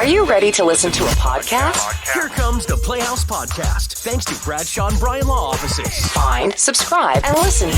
Are you ready to listen to a podcast? Here comes the Playhouse Podcast, thanks to Bradshaw and Bryan Law Offices. Find, subscribe, and listen.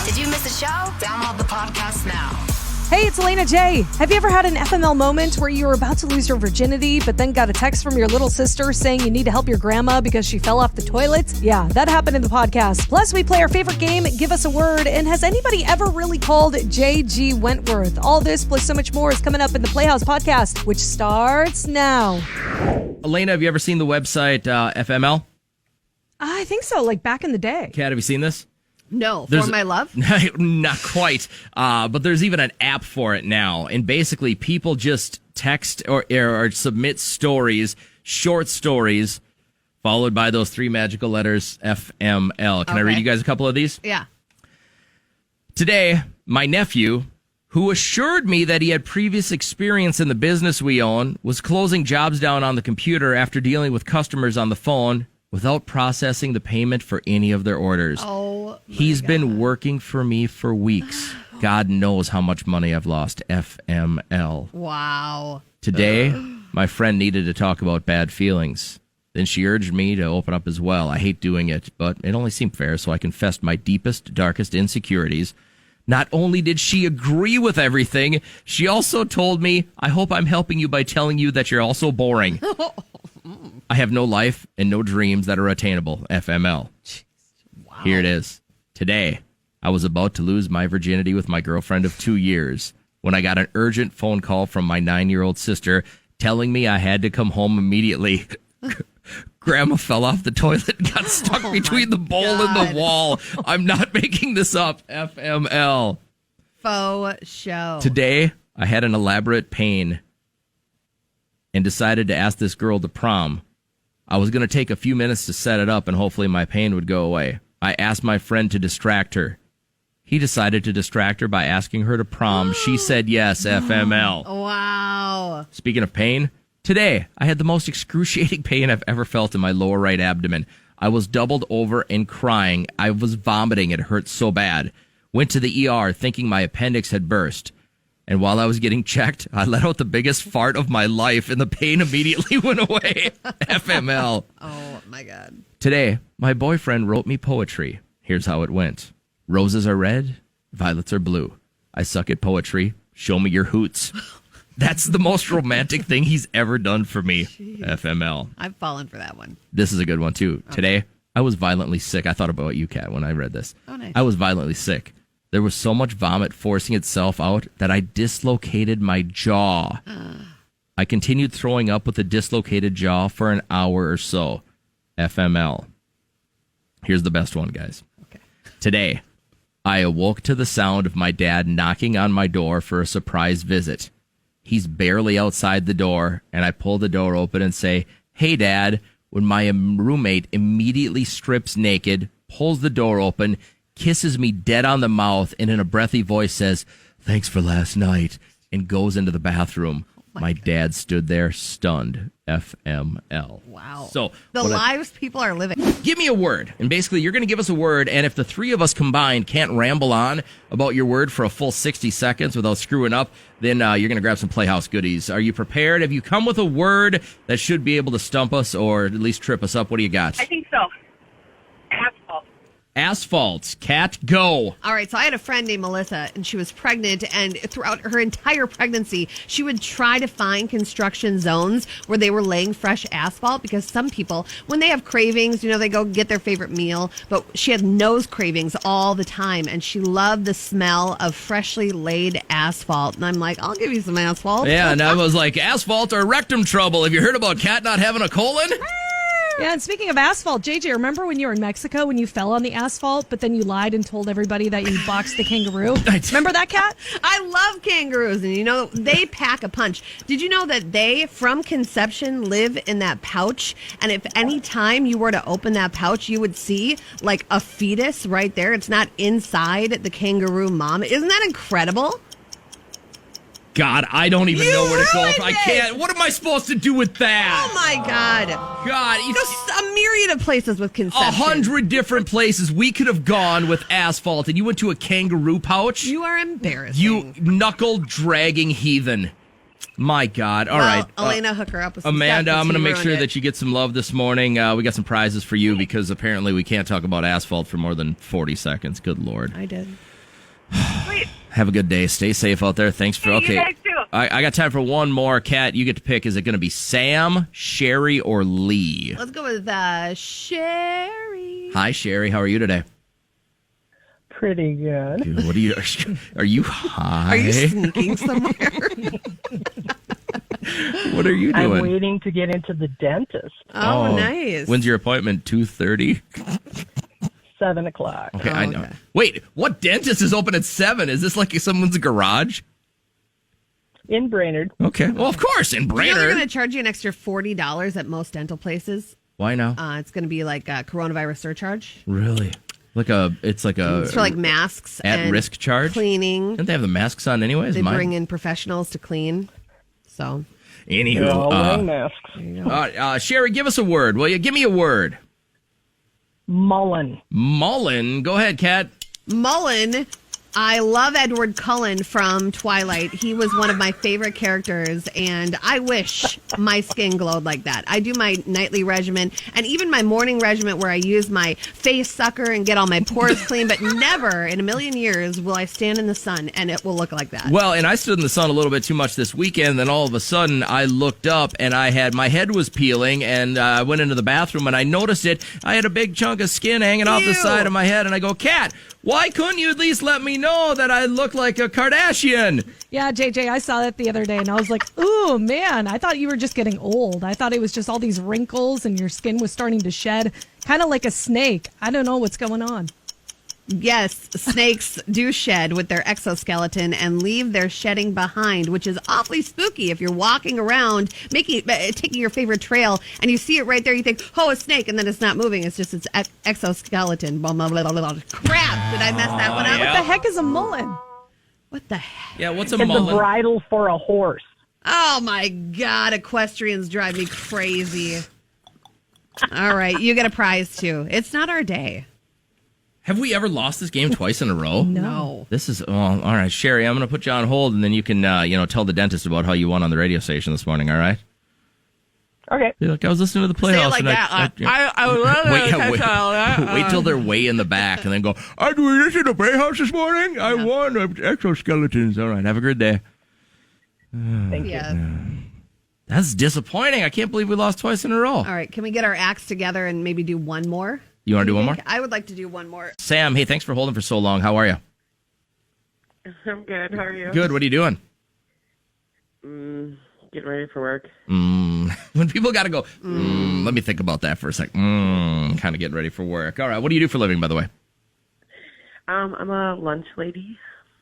Did you miss a show? Download the podcast now. Hey, it's Elena J. Have you ever had an FML moment where you were about to lose your virginity, but then got a text from your little sister saying you need to help your grandma because she fell off the toilet? Yeah, that happened in the podcast. Plus, we play our favorite game, Give Us a Word. And has anybody ever really called JG Wentworth? All this plus so much more is coming up in the Playhouse Podcast, which starts now. Elena, have you ever seen the website FML? I think so, like back in the day. Kat, have you seen this? No, For My Love? Not quite. But there's even an app for it now. And basically, people just text or submit stories, short stories, followed by those three magical letters, FML. Can I read you guys a couple of these? Yeah. Today, my nephew, who assured me that he had previous experience in the business we own, was closing jobs down on the computer after dealing with customers on the phone without processing the payment for any of their orders. He's been working for me for weeks. God knows how much money I've lost. FML. Wow. Today, my friend needed to talk about bad feelings. Then she urged me to open up as well. I hate doing it, but it only seemed fair, so I confessed my deepest, darkest insecurities. Not only did she agree with everything, she also told me, I hope I'm helping you by telling you that you're also boring. I have no life and no dreams that are attainable. FML. Wow. Here it is. Today, I was about to lose my virginity with my girlfriend of 2 years when I got an urgent phone call from my 9-year-old sister telling me I had to come home immediately. Grandma fell off the toilet and got stuck between the bowl and the wall. I'm not making this up. FML. Faux show. Today, I had an elaborate pain and decided to ask this girl to prom. I was going to take a few minutes to set it up and hopefully my pain would go away. I asked my friend to distract her. He decided to distract her by asking her to prom. She said yes, FML. Wow. Speaking of pain, today I had the most excruciating pain I've ever felt in my lower right abdomen. I was doubled over and crying. I was vomiting. It hurt so bad. Went to the ER thinking my appendix had burst. And while I was getting checked, I let out the biggest fart of my life, and the pain immediately went away. FML. Oh, my God. Today, my boyfriend wrote me poetry. Here's how it went. Roses are red, violets are blue. I suck at poetry. Show me your hoots. That's the most romantic thing he's ever done for me. Jeez. FML. I've fallen for that one. This is a good one, too. Okay. Today, I was violently sick. I thought about you, Kat, when I read this. Oh, nice. I was violently sick. There was so much vomit forcing itself out that I dislocated my jaw. I continued throwing up with a dislocated jaw for an hour or so. FML. Here's the best one, guys. Okay. Today, I awoke to the sound of my dad knocking on my door for a surprise visit. He's barely outside the door, and I pull the door open and say, "Hey, Dad," when my roommate immediately strips naked, pulls the door open, kisses me dead on the mouth, and in a breathy voice says, "Thanks for last night," and goes into the bathroom. My dad stood there stunned. FML. Wow. So the lives people are living. Give me a word. And basically, you're going to give us a word. And if the three of us combined can't ramble on about your word for a full 60 seconds without screwing up, then you're going to grab some Playhouse goodies. Are you prepared? Have you come with a word that should be able to stump us or at least trip us up? What do you got? I think so. Asphalt. Asphalt. Cat, go. All right, so I had a friend named Melissa, and she was pregnant, and throughout her entire pregnancy, she would try to find construction zones where they were laying fresh asphalt, because some people, when they have cravings, they go get their favorite meal, but she had nose cravings all the time, and she loved the smell of freshly laid asphalt. And I'm like, I'll give you some asphalt. Yeah, and I was like, asphalt or rectum trouble. Have you heard about Cat not having a colon? Yeah, and speaking of asphalt, JJ, remember when you were in Mexico when you fell on the asphalt, but then you lied and told everybody that you boxed the kangaroo? Remember that, Kat? I love kangaroos, and they pack a punch. Did you know that they, from conception, live in that pouch? And if any time you were to open that pouch, you would see like a fetus right there. It's not inside the kangaroo mom. Isn't that incredible? God, I don't even know where to go. I can't. What am I supposed to do with that? Oh, my God. God. There's a myriad of places with conception. 100 different places we could have gone with asphalt, and you went to a kangaroo pouch? You are embarrassing. You knuckle-dragging heathen. My God. All right. Elena, hook her up with some Amanda, stuff, I'm going to make sure ruined it. that you get some love this morning. We got some prizes for you because apparently we can't talk about asphalt for more than 40 seconds. Good Lord. I did. Sweet. Have a good day. Stay safe out there. Thanks for... Hey, Okay. you guys too. I got time for one more. Kat, you get to pick. Is it going to be Sam, Sherry, or Lee? Let's go with Sherry. Hi, Sherry. How are you today? Pretty good. Dude, what are you... Are you high? Are you sneaking somewhere? What are you I'm doing? waiting to get into the dentist. Oh, nice. When's your appointment? 2:30? 7 o'clock. Okay, Oh, I know. okay. Wait, what dentist is open at 7? Is this like someone's garage? In Brainerd. Okay. Well, of course, in You know Brainerd. they're going to charge you an extra $40 at most dental places? Why now? It's going to be like a coronavirus surcharge. Really? It's like a It's for like masks and at-risk charge? cleaning. Don't they have the masks on anyways? They bring in professionals to clean. So, They're all wearing Anywho, masks. Sherry, give us a word, will you? Give me a word. Mullen. Mullen. Go ahead, Kat. Mullen. I love Edward Cullen from Twilight. He was one of my favorite characters, and I wish my skin glowed like that. I do my nightly regimen and even my morning regimen where I use my face sucker and get all my pores clean, but never in a million years will I stand in the sun and it will look like that. Well, and I stood in the sun a little bit too much this weekend. Then all of a sudden, I looked up and my head was peeling, and I went into the bathroom and I noticed it. I had a big chunk of skin hanging off the Ew. side of my head, and I go, Kat, why couldn't you at least let me know that I look like a Kardashian? Yeah, JJ, I saw that the other day and I was like, ooh, man, I thought you were just getting old. I thought it was just all these wrinkles and your skin was starting to shed, kind of like a snake. I don't know what's going on. Yes, snakes do shed with their exoskeleton and leave their shedding behind, which is awfully spooky. If you're walking around, taking your favorite trail, and you see it right there, you think, "Oh, a snake," and then it's not moving. It's just its exoskeleton. Blah, blah, blah, blah, blah. Crap! Did I mess that one up? What the heck is a mullen? What the heck? Yeah, what's a It's a mullen? bridle for a horse. Oh my God! Equestrians drive me crazy. All right, you get a prize too. It's not our day. Have we ever lost this game twice in a row? No. This is, all right, Sherry, I'm going to put you on hold, and then you can, tell the dentist about how you won on the radio station this morning, all right? Okay. Be like, I was listening to the Playhouse. Say it like and that. Wait till they're way in the back, and then go, I listened to the Playhouse this morning. I won exoskeletons. All right, have a good day. Thank you. Yeah. That's disappointing. I can't believe we lost twice in a row. All right, can we get our acts together and maybe do one more? You want to do one more? I would like to do one more. Sam, hey, thanks for holding for so long. How are you? I'm good. How are you? Good. What are you doing? Getting ready for work. When people got to go, let me think about that for a sec. Kind of getting ready for work. All right. What do you do for a living, by the way? I'm a lunch lady.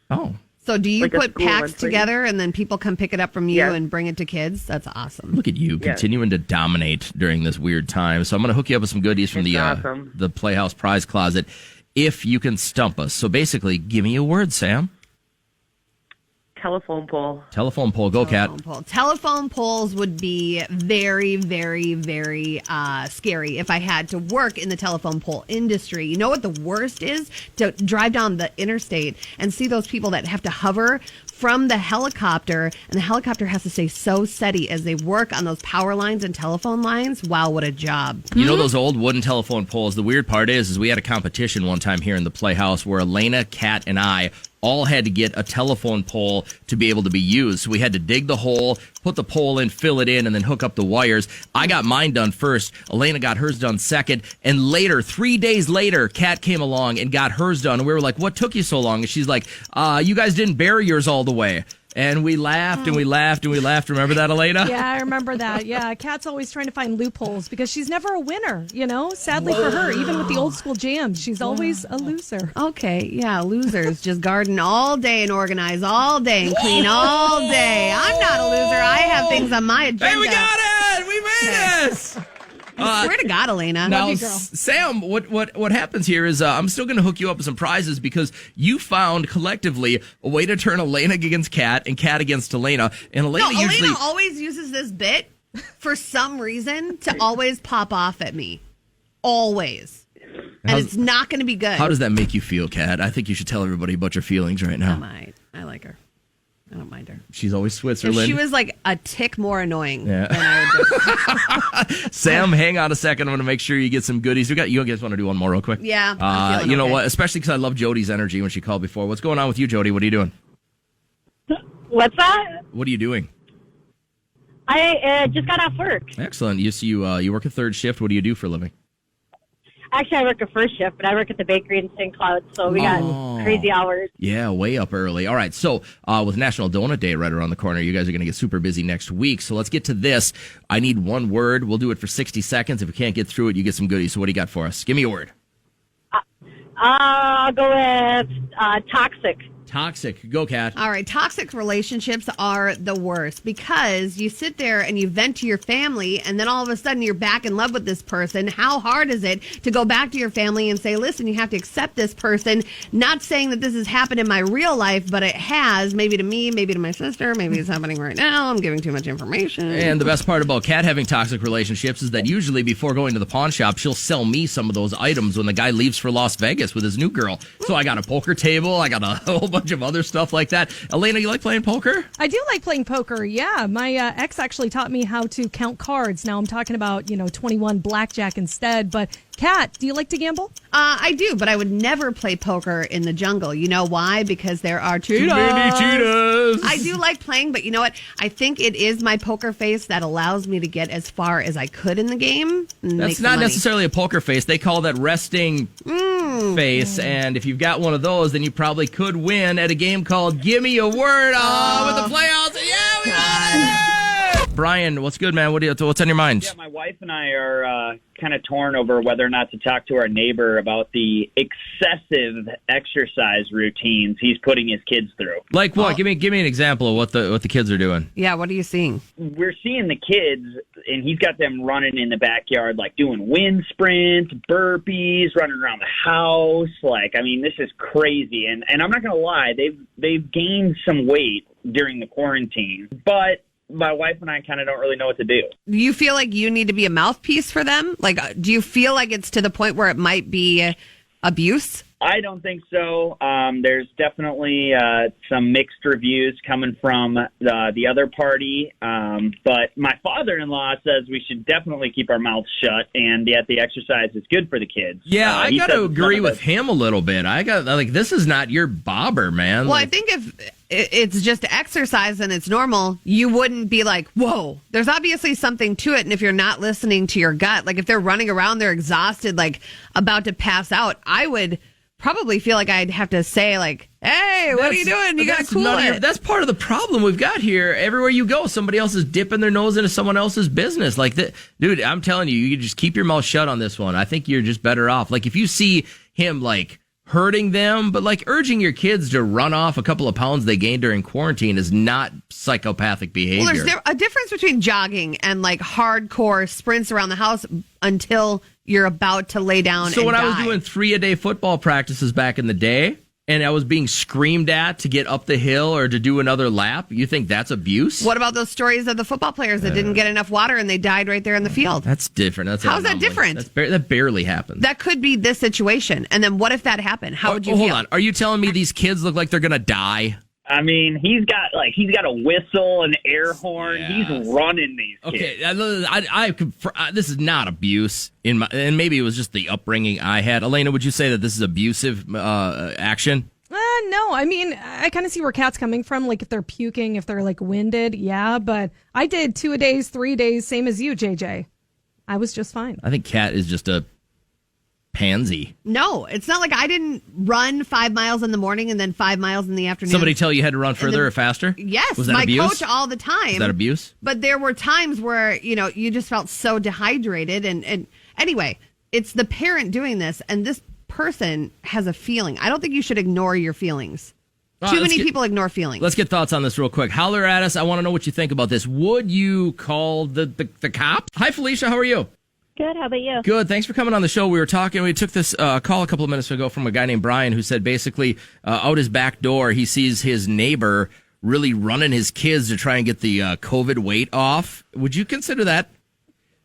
Oh. So do you Like a put school packs lunch lady. together and then people come pick it up from you Yes. and bring it to kids? That's awesome. Look at you continuing to dominate during this weird time. So I'm going to hook you up with some goodies from It's awesome. the Playhouse prize closet if you can stump us. So basically, give me a word, Sam. Telephone pole. Telephone pole. Go, Cat. Telephone pole. Telephone poles would be very, very, very scary if I had to work in the telephone pole industry. You know what the worst is? To drive down the interstate and see those people that have to hover from the helicopter, and the helicopter has to stay so steady as they work on those power lines and telephone lines. Wow, what a job. You know those old wooden telephone poles? The weird part is we had a competition one time here in the Playhouse where Elena, Kat, and I all had to get a telephone pole to be able to be used. So we had to dig the hole, put the pole in, fill it in, and then hook up the wires. I got mine done first. Elena got hers done second. And later, 3 days later, Kat came along and got hers done. And we were like, what took you so long? And she's like, you guys didn't bury yours all the way. And we laughed and we laughed and we laughed. Remember that, Elena? Yeah, I remember that. Yeah, Kat's always trying to find loopholes because she's never a winner, you know? Sadly for her, even with the old school jams, she's always a loser. Okay, yeah, losers just garden all day and organize all day and clean all day. I'm not a loser. I have things on my agenda. Hey, we got it! We made this! I swear to God, Elena. Now, you, girl. Sam, what happens here is I'm still going to hook you up with some prizes because you found collectively a way to turn Elena against Kat and Kat against Elena. And Elena No, usually... Elena always uses this bit for some reason to always pop off at me. Always. And How's- it's not going to be good. How does that make you feel, Kat? I think you should tell everybody about your feelings right now. I like her. I don't mind her. She's always If Switzerland. she was like a tick more annoying, Yeah. then I would just... Sam, hang on a second. I'm going to make sure you get some goodies. You guys want to do one more real quick? Yeah, I'm feeling you know okay. what? Especially because I love Jody's energy when she called before. What's going on with you, Jody? What are you doing? What's that? What are you doing? I just got off work. Excellent. You work a third shift. What do you do for a living? Actually, I work a first shift, but I work at the bakery in St. Cloud, so we got crazy hours. Yeah, way up early. All right, so with National Donut Day right around the corner, you guys are going to get super busy next week. So let's get to this. I need one word. We'll do it for 60 seconds. If we can't get through it, you get some goodies. So what do you got for us? Give me a word. I'll go with toxic. Toxic. Go, Kat. All right, toxic relationships are the worst because you sit there and you vent to your family and then all of a sudden you're back in love with this person. How hard is it to go back to your family and say, listen, you have to accept this person? Not saying that this has happened in my real life, but it has, maybe to me, maybe to my sister, maybe it's happening right now. I'm giving too much information. And the best part about Kat having toxic relationships is that usually before going to the pawn shop, she'll sell me some of those items when the guy leaves for Las Vegas with his new girl. So I got a poker table. I got a whole bunch of other stuff like that. Elena, you like playing poker? I do like playing poker, yeah. My ex actually taught me how to count cards. Now I'm talking about, 21 blackjack instead. But, Kat, do you like to gamble? I do, but I would never play poker in the jungle. You know why? Because there are cheetahs. Many cheetahs. I do like playing, but you know what? I think it is my poker face that allows me to get as far as I could in the game. And make That's some not money. necessarily a poker face. They call that resting face. And if you've got one of those, then you probably could win at a game called Give Me a Word with the Playhouse. Yeah, we got it! Brian, what's good, man? What's on your mind? Yeah, my wife and I are kind of torn over whether or not to talk to our neighbor about the excessive exercise routines he's putting his kids through. Like what? Give me an example of what the kids are doing. Yeah, what are you seeing? We're seeing the kids, and he's got them running in the backyard, like doing wind sprints, burpees, running around the house. This is crazy. And I'm not going to lie, they've gained some weight during the quarantine, but my wife and I kind of don't really know what to do. Do you feel like you need to be a mouthpiece for them? Do you feel like it's to the point where it might be abuse? I don't think so. There's definitely some mixed reviews coming from the other party. But my father-in-law says we should definitely keep our mouths shut, and yet the exercise is good for the kids. Yeah, I he got to says agree none of with him a little bit. This is not your bobber, man. Well, I think if it's just exercise and it's normal, you wouldn't be like, whoa, there's obviously something to it. And if you're not listening to your gut, like if they're running around, they're exhausted, like about to pass out, I would probably feel like I'd have to say like, hey, what are you doing? You got to cool it. That's part of the problem we've got here. Everywhere you go, somebody else is dipping their nose into someone else's business. Dude, I'm telling you, you just keep your mouth shut on this one. I think you're just better off. Like if you see him hurting them, but urging your kids to run off a couple of pounds they gained during quarantine is not psychopathic behavior. Well, there's a difference between jogging and hardcore sprints around the house until you're about to lay down So and when die. I was doing 3-a-day football practices back in the day, and I was being screamed at to get up the hill or to do another lap, you think that's abuse? What about those stories of the football players that didn't get enough water and they died right there in the field? That's different. How's that different? That barely happens. That could be this situation. And then what if that happened? How would you feel? Hold on. Are you telling me these kids look like they're going to die? I mean, he's got a whistle, an air horn. Yes. He's running these kids. Okay, this is not abuse and maybe it was just the upbringing I had. Elena, would you say that this is abusive action? No, I mean, I kind of see where Kat's coming from. Like if they're puking, if they're winded, yeah. But I did 2-a-days, 3 days, same as you, JJ. I was just fine. I think Kat is just a pansy. No, it's not like I didn't run 5 miles in the morning and then 5 miles in the afternoon. Somebody tell you had to run further or faster? Yes, Was that my abuse? coach all the time. Was that abuse? But there were times where, you just felt so dehydrated. And anyway, it's the parent doing this, and this person has a feeling. I don't think you should ignore your feelings. Too many people ignore feelings. Let's get thoughts on this real quick. Holler at us. I want to know what you think about this. Would you call the cops? Hi, Felicia. How are you? Good. How about you? Good. Thanks for coming on the show. We took this call a couple of minutes ago from a guy named Brian who said basically out his back door, he sees his neighbor really running his kids to try and get the COVID weight off. Would you consider that,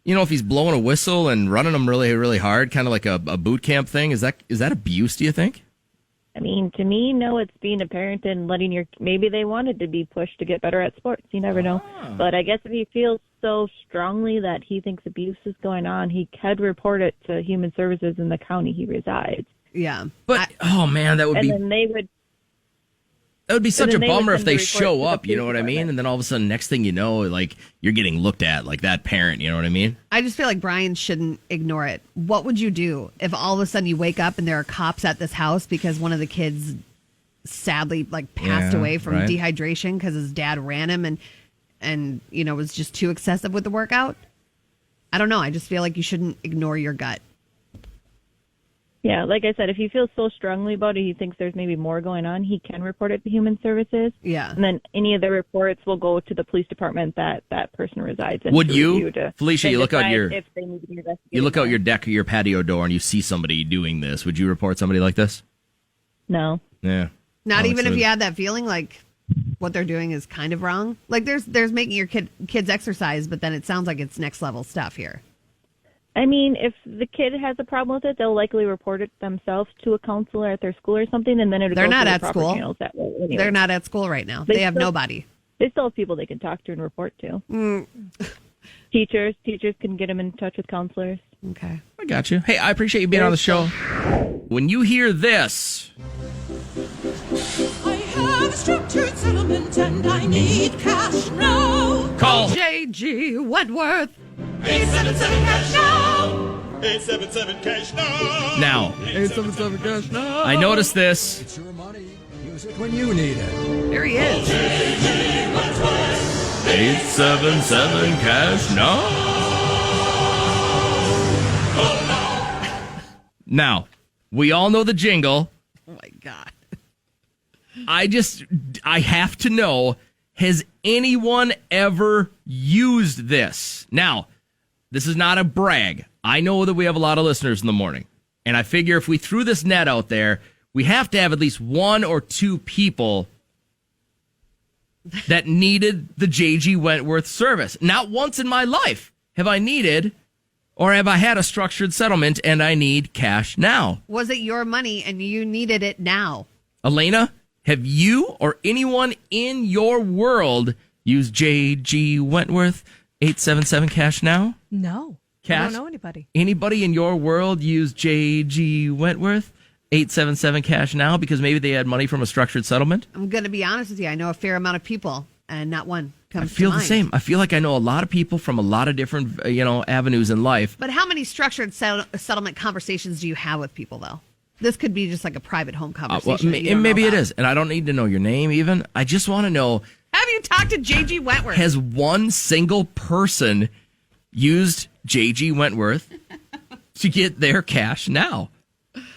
if he's blowing a whistle and running them really, really hard, kind of like a boot camp thing? Is that abuse, do you think? I mean, to me, no, it's being a parent and letting maybe they wanted to be pushed to get better at sports. You never know. But I guess if he feels so strongly that he thinks abuse is going on, he could report it to Human Services in the county he resides. Yeah. But, oh, man, that would And be... then they would... That would be such a then they bummer would if they send the report show to the up, you know police what I mean? department. And then all of a sudden, next thing you know, like, you're getting looked at like that parent, you know what I mean? I just feel like Brian shouldn't ignore it. What would you do if all of a sudden you wake up and there are cops at this house because one of the kids sadly passed away from dehydration because his dad ran him and was just too excessive with the workout? I don't know. I just feel like you shouldn't ignore your gut. Yeah, like I said, if he feels so strongly about it, he thinks there's maybe more going on, he can report it to Human Services. Yeah. And then any of the reports will go to the police department that person resides in. Would to you, review to Felicia, then you look out decide your... if they need to be investigated. You look out your deck or your patio door and you see somebody doing this. Would you report somebody like this? No. Yeah. Not even if you you had that feeling like what they're doing is kind of wrong. Like there's making your kids exercise, but then it sounds like it's next level stuff here. I mean, if the kid has a problem with it, they'll likely report it themselves to a counselor at their school or something, and then it'll They're go not through the at proper school. channels that way anyway. They're not at school right now. They have still- nobody. They still have people they can talk to and report to. Teachers can get them in touch with counselors. Okay. I got you. Hey, I appreciate you being on the show. When you hear this... I have a structured settlement and I need cash now. Call JG Wentworth. 877 cash now. 877 cash now. now. 877 cash now. I noticed this. It's your money. Use it when you need it. There he is. 877 cash now. Now, we all know the jingle. Oh my God. I have to know, has anyone ever used this? Now, this is not a brag. I know that we have a lot of listeners in the morning. And I figure if we threw this net out there, we have to have at least one or two people that needed the JG Wentworth service. Not once in my life have I needed or have I had a structured settlement and I need cash now. Was it your money and you needed it now? Elena, have you or anyone in your world used JG Wentworth 877 cash now? No. Cash? I don't know anybody. Anybody in your world use JG Wentworth 877 cash now because maybe they had money from a structured settlement? I'm going to be honest with you. I know a fair amount of people, and not one comes I feel to the mind. same. I feel like I know a lot of people from a lot of different, avenues in life. But how many structured settlement conversations do you have with people, though? This could be just like a private home conversation. that you don't Maybe know it about. is. And I don't need to know your name even. I just want to know, Have you talked to JG Wentworth? has one single person used JG Wentworth to get their cash now?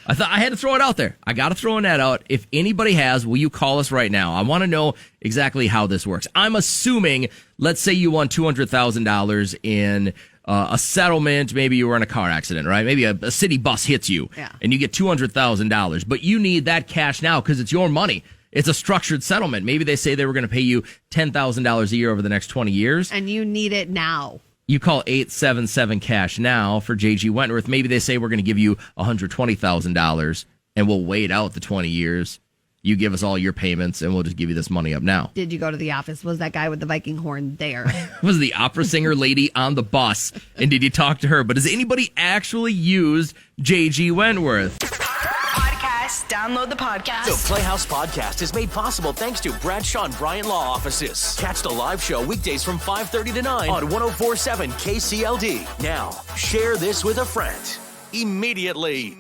I thought I had to throw it out there. I got to throw that out. If anybody has, will you call us right now? I want to know exactly how this works. I'm assuming, let's say you won $200,000 in a settlement. Maybe you were in a car accident, right? Maybe a city bus hits you and you get $200,000, but you need that cash now because it's your money. It's a structured settlement. Maybe they say they were going to pay you $10,000 a year over the next 20 years. And you need it now. You call 877 cash now for JG Wentworth. Maybe they say we're going to give you $120,000 and we'll wait out the 20 years. You give us all your payments and we'll just give you this money up now. Did you go to the office? Was that guy with the Viking horn there? Was the opera singer lady on the bus? And did you talk to her? But has anybody actually used JG Wentworth? Podcast. Download the podcast. The Playhouse podcast is made possible thanks to Bradshaw and Bryan Law Offices. Catch the live show weekdays from 5:30 to 9 on 104.7 KCLD. Now, share this with a friend. Immediately.